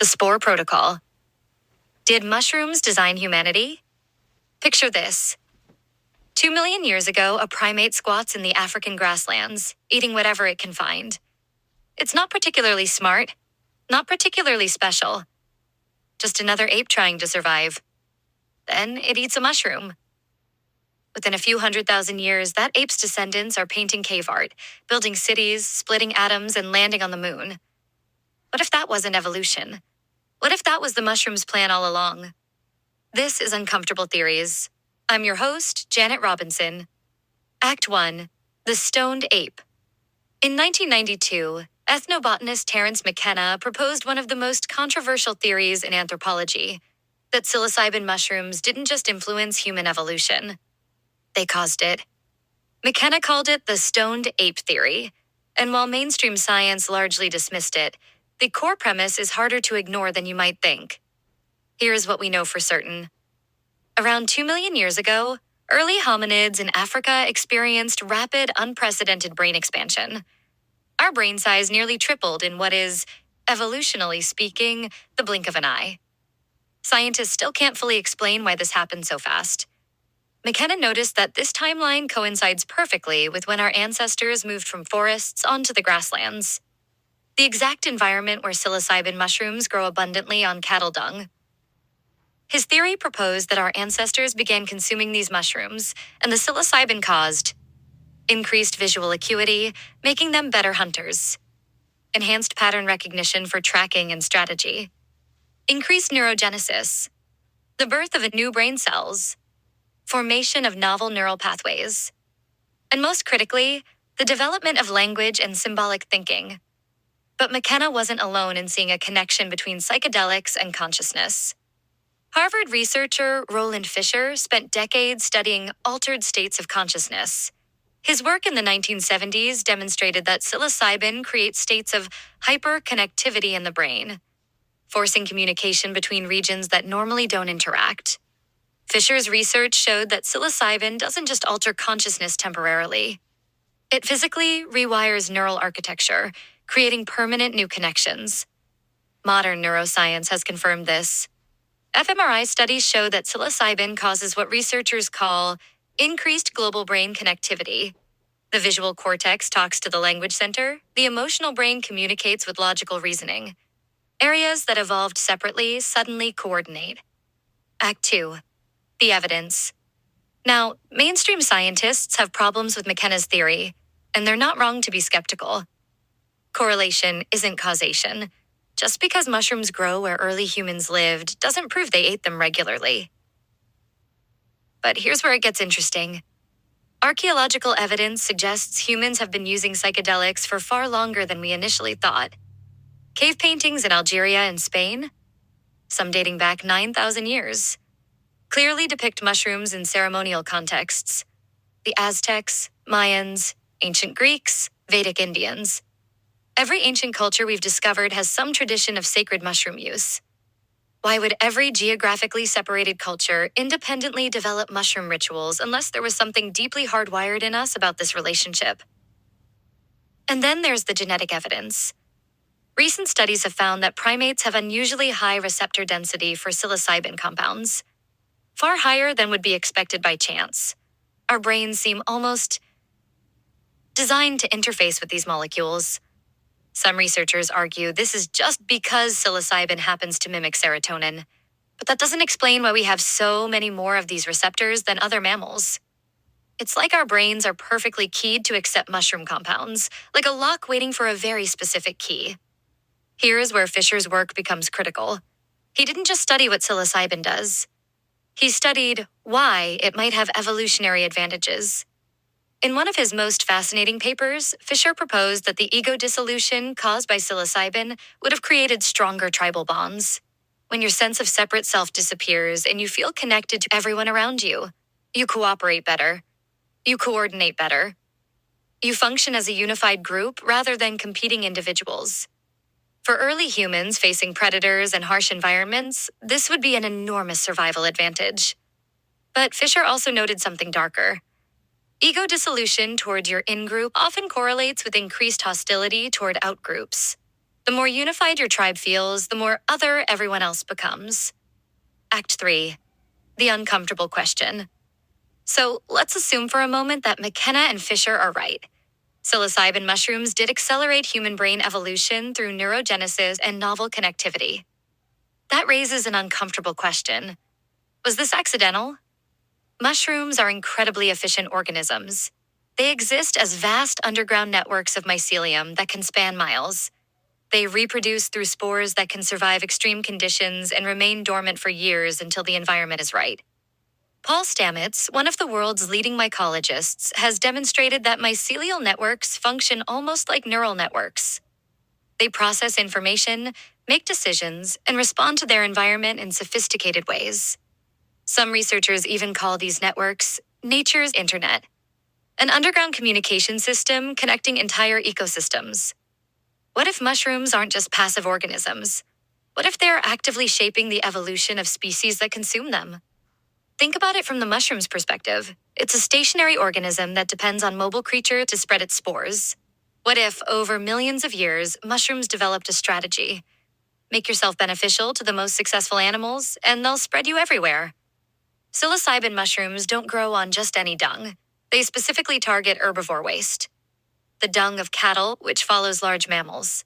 The Spore Protocol. Did mushrooms design humanity? Picture this. 2 million years ago, a primate squats in the African grasslands, eating whatever it can find. It's not particularly smart, not particularly special. Just another ape trying to survive. Then it eats a mushroom. Within a few 100,000 years, that ape's descendants are painting cave art, building cities, splitting atoms, and landing on the moon. What if that wasn't evolution? What if that was the mushroom's plan all along? This is Uncomfortable Theories. I'm your host, Janet Robinson. Act 1. The Stoned Ape. In 1992, ethnobotanist Terence McKenna proposed one of the most controversial theories in anthropology, that psilocybin mushrooms didn't just influence human evolution. They caused it. McKenna called it the Stoned Ape Theory, and while mainstream science largely dismissed it, the core premise is harder to ignore than you might think. Here's what we know for certain. Around 2 million years ago, early hominids in Africa experienced rapid, unprecedented brain expansion. Our brain size nearly tripled in what is, evolutionally speaking, the blink of an eye. Scientists still can't fully explain why this happened so fast. McKenna noticed that this timeline coincides perfectly with when our ancestors moved from forests onto the grasslands, the exact environment where psilocybin mushrooms grow abundantly on cattle dung. His theory proposed that our ancestors began consuming these mushrooms, and the psilocybin caused increased visual acuity, making them better hunters, enhanced pattern recognition for tracking and strategy, increased neurogenesis, the birth of new brain cells, formation of novel neural pathways, and most critically, the development of language and symbolic thinking. But McKenna wasn't alone in seeing a connection between psychedelics and consciousness. Harvard researcher Roland Fischer spent decades studying altered states of consciousness. His work in the 1970s demonstrated that psilocybin creates states of hyperconnectivity in the brain, forcing communication between regions that normally don't interact. Fisher's research showed that psilocybin doesn't just alter consciousness temporarily. It physically rewires neural architecture, creating permanent new connections. Modern neuroscience has confirmed this. fMRI studies show that psilocybin causes what researchers call increased global brain connectivity. The visual cortex talks to the language center, the emotional brain communicates with logical reasoning. Areas that evolved separately suddenly coordinate. Act 2. The evidence. Now, mainstream scientists have problems with McKenna's theory, and they're not wrong to be skeptical. Correlation isn't causation. Just because mushrooms grow where early humans lived doesn't prove they ate them regularly. But here's where it gets interesting. Archaeological evidence suggests humans have been using psychedelics for far longer than we initially thought. Cave paintings in Algeria and Spain, some dating back 9,000 years, clearly depict mushrooms in ceremonial contexts. The Aztecs, Mayans, ancient Greeks, Vedic Indians. Every ancient culture we've discovered has some tradition of sacred mushroom use. Why would every geographically separated culture independently develop mushroom rituals unless there was something deeply hardwired in us about this relationship? And then there's the genetic evidence. Recent studies have found that primates have unusually high receptor density for psilocybin compounds, far higher than would be expected by chance. Our brains seem almost designed to interface with these molecules. Some researchers argue this is just because psilocybin happens to mimic serotonin, but that doesn't explain why we have so many more of these receptors than other mammals. It's like our brains are perfectly keyed to accept mushroom compounds, like a lock waiting for a very specific key. Here is where Fisher's work becomes critical. He didn't just study what psilocybin does. He studied why it might have evolutionary advantages. In one of his most fascinating papers, Fischer proposed that the ego dissolution caused by psilocybin would have created stronger tribal bonds. When your sense of separate self disappears and you feel connected to everyone around you, you cooperate better. You coordinate better. You function as a unified group rather than competing individuals. For early humans facing predators and harsh environments, this would be an enormous survival advantage. But Fischer also noted something darker. Ego dissolution toward your in-group often correlates with increased hostility toward out-groups. The more unified your tribe feels, the more other everyone else becomes. Act 3. The uncomfortable question. So let's assume for a moment that McKenna and Fischer are right. Psilocybin mushrooms did accelerate human brain evolution through neurogenesis and novel connectivity. That raises an uncomfortable question. Was this accidental? Mushrooms are incredibly efficient organisms. They exist as vast underground networks of mycelium that can span miles. They reproduce through spores that can survive extreme conditions and remain dormant for years until the environment is right. Paul Stamets, one of the world's leading mycologists, has demonstrated that mycelial networks function almost like neural networks. They process information, make decisions, and respond to their environment in sophisticated ways. Some researchers even call these networks nature's internet, an underground communication system connecting entire ecosystems. What if mushrooms aren't just passive organisms? What if they're actively shaping the evolution of species that consume them? Think about it from the mushroom's perspective. It's a stationary organism that depends on mobile creature to spread its spores. What if, over millions of years, mushrooms developed a strategy? Make yourself beneficial to the most successful animals, and they'll spread you everywhere. Psilocybin mushrooms don't grow on just any dung. They specifically target herbivore waste, the dung of cattle, which follows large mammals.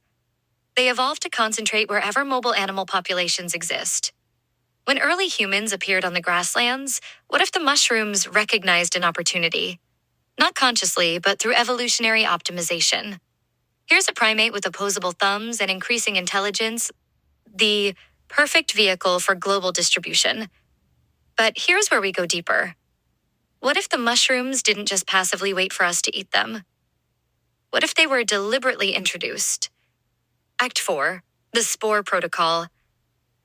They evolved to concentrate wherever mobile animal populations exist. When early humans appeared on the grasslands, what if the mushrooms recognized an opportunity? Not consciously, but through evolutionary optimization. Here's a primate with opposable thumbs and increasing intelligence, the perfect vehicle for global distribution. But here's where we go deeper. What if the mushrooms didn't just passively wait for us to eat them? What if they were deliberately introduced? Act 4. The Spore Protocol.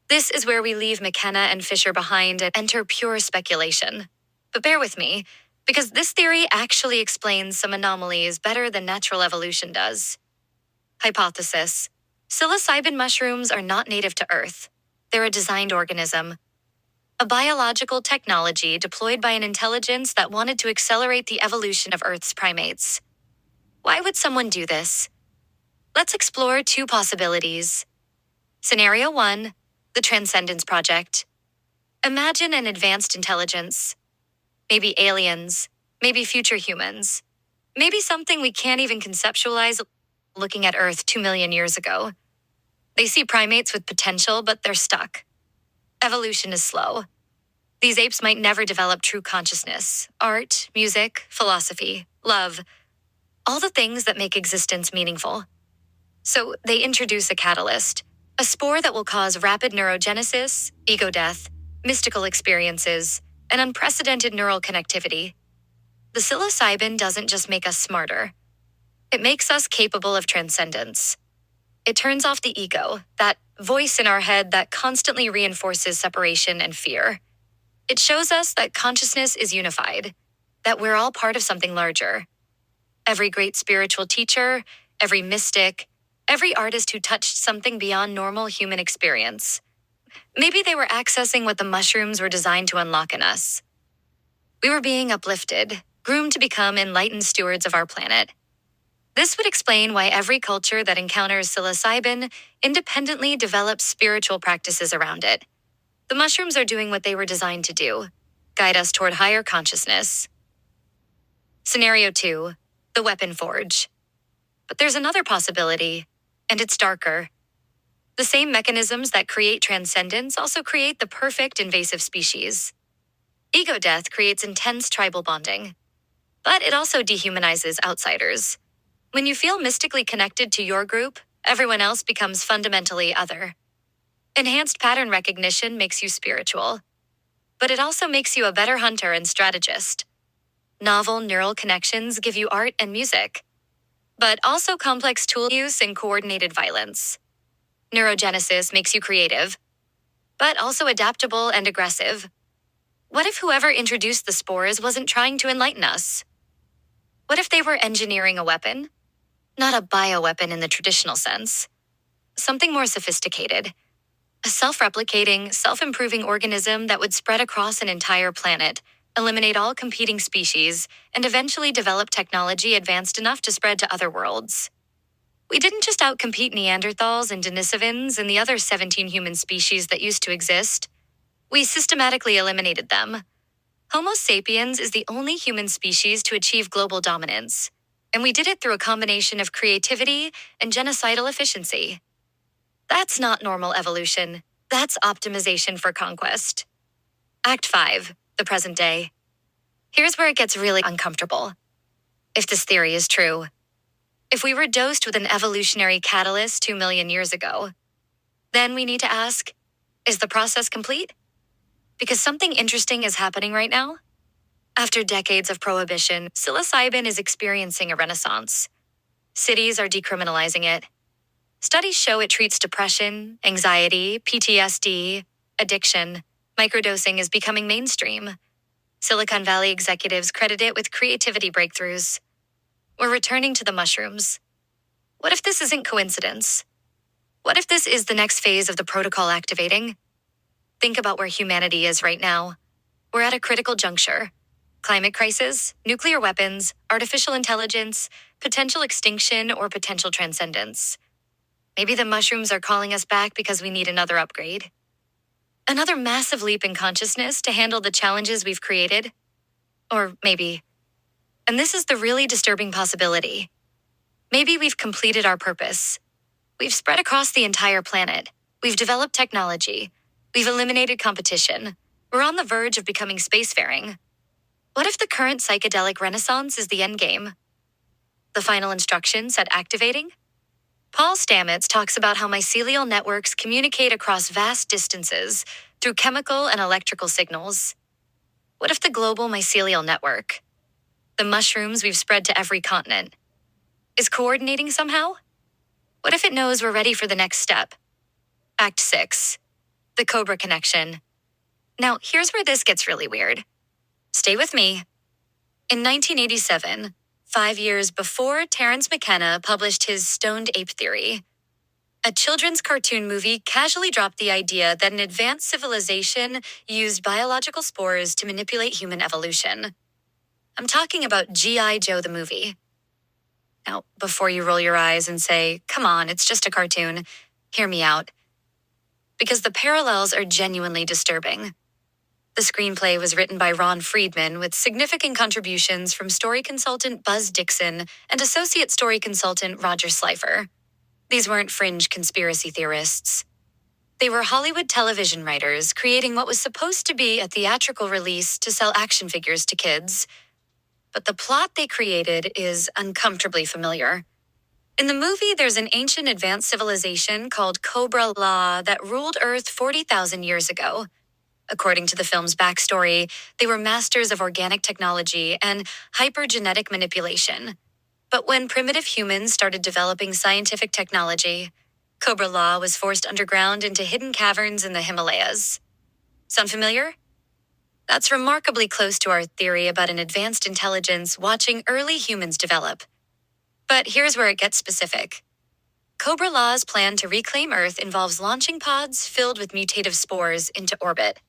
This is where we leave McKenna and Fischer behind and enter pure speculation. But bear with me, because this theory actually explains some anomalies better than natural evolution does. Hypothesis. Psilocybin mushrooms are not native to Earth. They're a designed organism. A biological technology deployed by an intelligence that wanted to accelerate the evolution of Earth's primates. Why would someone do this? Let's explore two possibilities. Scenario 1. The Transcendence Project. Imagine an advanced intelligence. Maybe aliens, maybe future humans, maybe something we can't even conceptualize looking at Earth 2 million years ago. They see primates with potential, but they're stuck. Evolution is slow. These apes might never develop true consciousness, art, music, philosophy, love, all the things that make existence meaningful. So they introduce a catalyst, a spore that will cause rapid neurogenesis, ego death, mystical experiences, and unprecedented neural connectivity. The psilocybin doesn't just make us smarter. It makes us capable of transcendence. It turns off the ego, that voice in our head that constantly reinforces separation and fear. It shows us that consciousness is unified, that we're all part of something larger. Every great spiritual teacher, every mystic, every artist who touched something beyond normal human experience. Maybe they were accessing what the mushrooms were designed to unlock in us. We were being uplifted, groomed to become enlightened stewards of our planet. This would explain why every culture that encounters psilocybin independently develops spiritual practices around it. The mushrooms are doing what they were designed to do, guide us toward higher consciousness. Scenario 2. The Weapon Forge. But there's another possibility, and it's darker. The same mechanisms that create transcendence also create the perfect invasive species. Ego death creates intense tribal bonding, but it also dehumanizes outsiders. When you feel mystically connected to your group, everyone else becomes fundamentally other. Enhanced pattern recognition makes you spiritual, but it also makes you a better hunter and strategist. Novel neural connections give you art and music, but also complex tool use and coordinated violence. Neurogenesis makes you creative, but also adaptable and aggressive. What if whoever introduced the spores wasn't trying to enlighten us? What if they were engineering a weapon? Not a bioweapon in the traditional sense. Something more sophisticated. A self-replicating, self-improving organism that would spread across an entire planet, eliminate all competing species, and eventually develop technology advanced enough to spread to other worlds. We didn't just outcompete Neanderthals and Denisovans and the other 17 human species that used to exist. We systematically eliminated them. Homo sapiens is the only human species to achieve global dominance, and we did it through a combination of creativity and genocidal efficiency. That's not normal evolution. That's optimization for conquest. Act 5, the present day. Here's where it gets really uncomfortable. If this theory is true, if we were dosed with an evolutionary catalyst 2 million years ago, then we need to ask, is the process complete? Because something interesting is happening right now. After decades of prohibition, psilocybin is experiencing a renaissance. Cities are decriminalizing it. Studies show it treats depression, anxiety, PTSD, addiction. Microdosing is becoming mainstream. Silicon Valley executives credit it with creativity breakthroughs. We're returning to the mushrooms. What if this isn't coincidence? What if this is the next phase of the protocol activating? Think about where humanity is right now. We're at a critical juncture. Climate crisis, nuclear weapons, artificial intelligence, potential extinction, or potential transcendence. Maybe the mushrooms are calling us back because we need another upgrade. Another massive leap in consciousness to handle the challenges we've created. Or maybe, and this is the really disturbing possibility, maybe we've completed our purpose. We've spread across the entire planet. We've developed technology. We've eliminated competition. We're on the verge of becoming spacefaring. What if the current psychedelic renaissance is the endgame? The final instructions at activating? Paul Stamets talks about how mycelial networks communicate across vast distances through chemical and electrical signals. What if the global mycelial network, the mushrooms we've spread to every continent, is coordinating somehow? What if it knows we're ready for the next step? Act 6, the Cobra Connection. Now, here's where this gets really weird. Stay with me. In 1987, 5 years before Terence McKenna published his Stoned Ape Theory, a children's cartoon movie casually dropped the idea that an advanced civilization used biological spores to manipulate human evolution. I'm talking about G.I. Joe the movie. Now, before you roll your eyes and say, come on, it's just a cartoon, hear me out. Because the parallels are genuinely disturbing. The screenplay was written by Ron Friedman with significant contributions from story consultant Buzz Dixon and associate story consultant Roger Slifer. These weren't fringe conspiracy theorists. They were Hollywood television writers creating what was supposed to be a theatrical release to sell action figures to kids. But the plot they created is uncomfortably familiar. In the movie, there's an ancient advanced civilization called Cobra that ruled Earth 40,000 years ago. According to the film's backstory, they were masters of organic technology and hypergenetic manipulation. But when primitive humans started developing scientific technology, Cobra was forced underground into hidden caverns in the Himalayas. Sound familiar? That's remarkably close to our theory about an advanced intelligence watching early humans develop. But here's where it gets specific. Cobra's plan to reclaim Earth involves launching pods filled with mutative spores into orbit.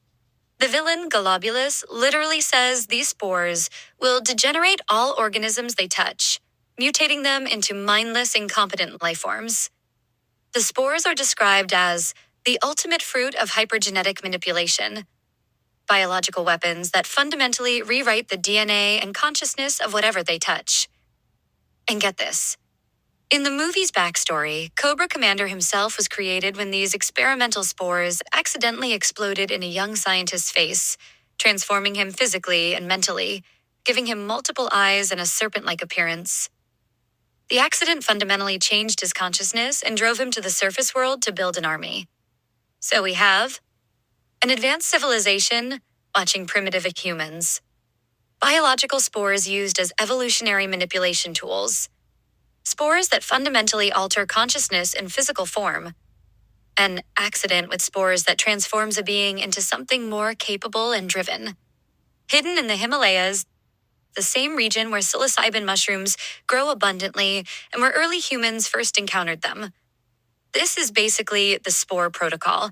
The villain, Globulus, literally says these spores will degenerate all organisms they touch, mutating them into mindless, incompetent life forms. The spores are described as the ultimate fruit of hypergenetic manipulation, biological weapons that fundamentally rewrite the DNA and consciousness of whatever they touch. And get this. In the movie's backstory, Cobra Commander himself was created when these experimental spores accidentally exploded in a young scientist's face, transforming him physically and mentally, giving him multiple eyes and a serpent-like appearance. The accident fundamentally changed his consciousness and drove him to the surface world to build an army. So we have an advanced civilization watching primitive humans, biological spores used as evolutionary manipulation tools, spores that fundamentally alter consciousness in physical form, an accident with spores that transforms a being into something more capable and driven. Hidden in the Himalayas, the same region where psilocybin mushrooms grow abundantly and where early humans first encountered them. This is basically the Spore Protocol,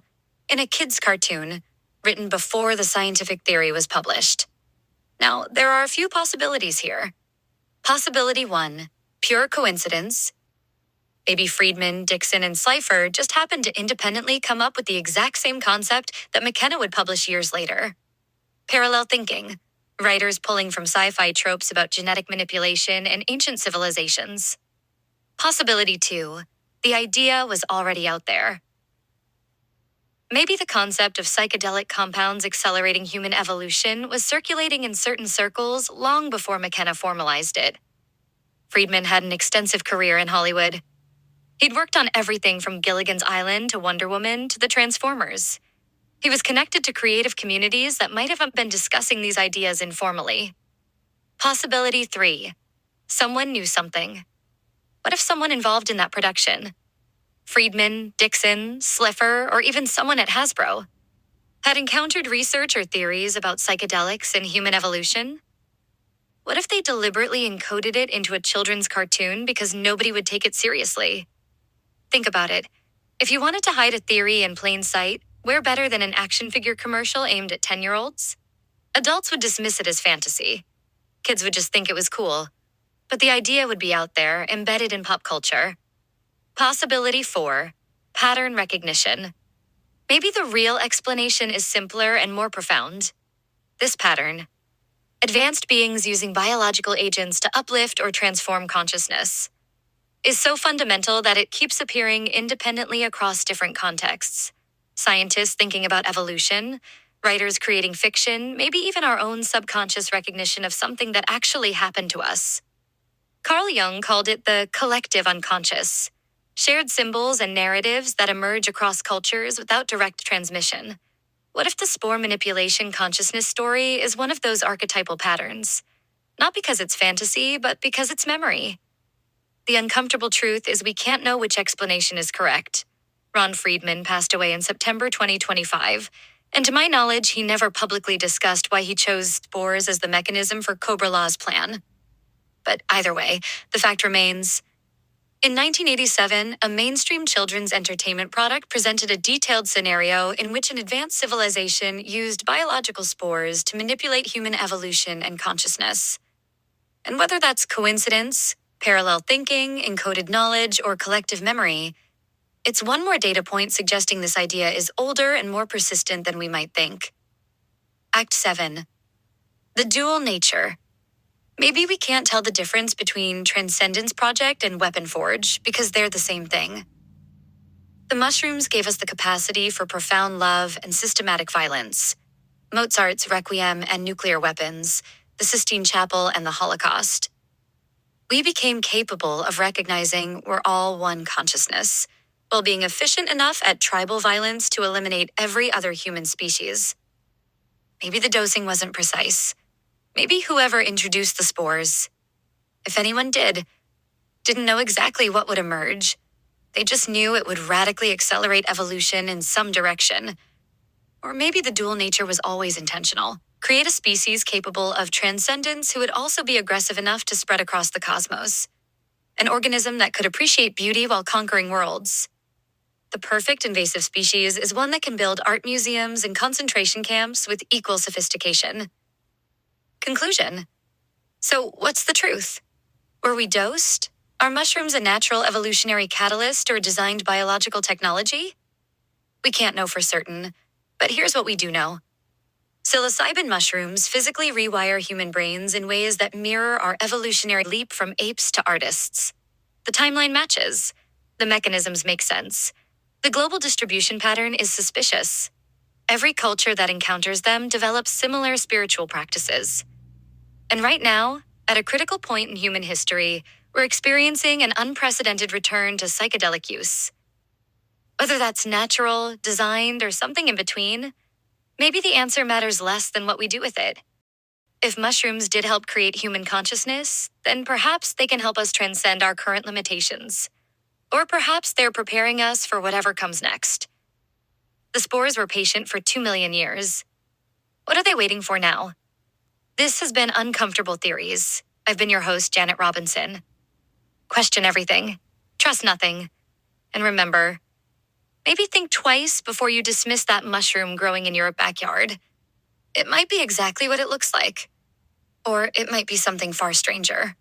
in a kid's cartoon, written before the scientific theory was published. Now, there are a few possibilities here. Possibility 1, pure coincidence. Maybe Friedman, Dixon, and Slifer just happened to independently come up with the exact same concept that McKenna would publish years later. Parallel thinking. Writers pulling from sci-fi tropes about genetic manipulation and ancient civilizations. Possibility 2. The idea was already out there. Maybe the concept of psychedelic compounds accelerating human evolution was circulating in certain circles long before McKenna formalized it. Friedman had an extensive career in Hollywood. He'd worked on everything from Gilligan's Island to Wonder Woman to the Transformers. He was connected to creative communities that might have been discussing these ideas informally. Possibility 3. Someone knew something. What if someone involved in that production, Friedman, Dixon, Slifer, or even someone at Hasbro, had encountered research or theories about psychedelics and human evolution? What if they deliberately encoded it into a children's cartoon because nobody would take it seriously? Think about it. If you wanted to hide a theory in plain sight, where better than an action figure commercial aimed at 10-year-olds? Adults would dismiss it as fantasy. Kids would just think it was cool. But the idea would be out there, embedded in pop culture. Possibility 4. Pattern recognition. Maybe the real explanation is simpler and more profound. This pattern. Advanced beings using biological agents to uplift or transform consciousness, is so fundamental that it keeps appearing independently across different contexts. Scientists thinking about evolution, writers creating fiction, maybe even our own subconscious recognition of something that actually happened to us. Carl Jung called it the collective unconscious, shared symbols and narratives that emerge across cultures without direct transmission. What if the spore manipulation consciousness story is one of those archetypal patterns? Not because it's fantasy, but because it's memory. The uncomfortable truth is we can't know which explanation is correct. Ron Friedman passed away in September 2025, and to my knowledge, he never publicly discussed why he chose spores as the mechanism for Cobra Law's plan. But either way, the fact remains. In 1987, a mainstream children's entertainment product presented a detailed scenario in which an advanced civilization used biological spores to manipulate human evolution and consciousness. And whether that's coincidence, parallel thinking, encoded knowledge, or collective memory, it's one more data point suggesting this idea is older and more persistent than we might think. Act 7. The dual nature. Maybe we can't tell the difference between Transcendence Project and Weapon Forge because they're the same thing. The mushrooms gave us the capacity for profound love and systematic violence. Mozart's Requiem and nuclear weapons, the Sistine Chapel and the Holocaust. We became capable of recognizing we're all one consciousness, while being efficient enough at tribal violence to eliminate every other human species. Maybe the dosing wasn't precise. Maybe whoever introduced the spores, if anyone didn't know exactly what would emerge. They just knew it would radically accelerate evolution in some direction. Or maybe the dual nature was always intentional. Create a species capable of transcendence who would also be aggressive enough to spread across the cosmos. An organism that could appreciate beauty while conquering worlds. The perfect invasive species is one that can build art museums and concentration camps with equal sophistication. Conclusion. So, what's the truth? Were we dosed? Are mushrooms a natural evolutionary catalyst or designed biological technology? We can't know for certain, but here's what we do know. Psilocybin mushrooms physically rewire human brains in ways that mirror our evolutionary leap from apes to artists. The timeline matches. The mechanisms make sense. The global distribution pattern is suspicious. Every culture that encounters them develops similar spiritual practices. And right now, at a critical point in human history, we're experiencing an unprecedented return to psychedelic use. Whether that's natural, designed, or something in between, maybe the answer matters less than what we do with it. If mushrooms did help create human consciousness, then perhaps they can help us transcend our current limitations. Or perhaps they're preparing us for whatever comes next. The spores were patient for 2 million years. What are they waiting for now? This has been Uncomfortable Theories. I've been your host, Janet Robinson. Question everything. Trust nothing. And remember, maybe think twice before you dismiss that mushroom growing in your backyard. It might be exactly what it looks like. Or it might be something far stranger.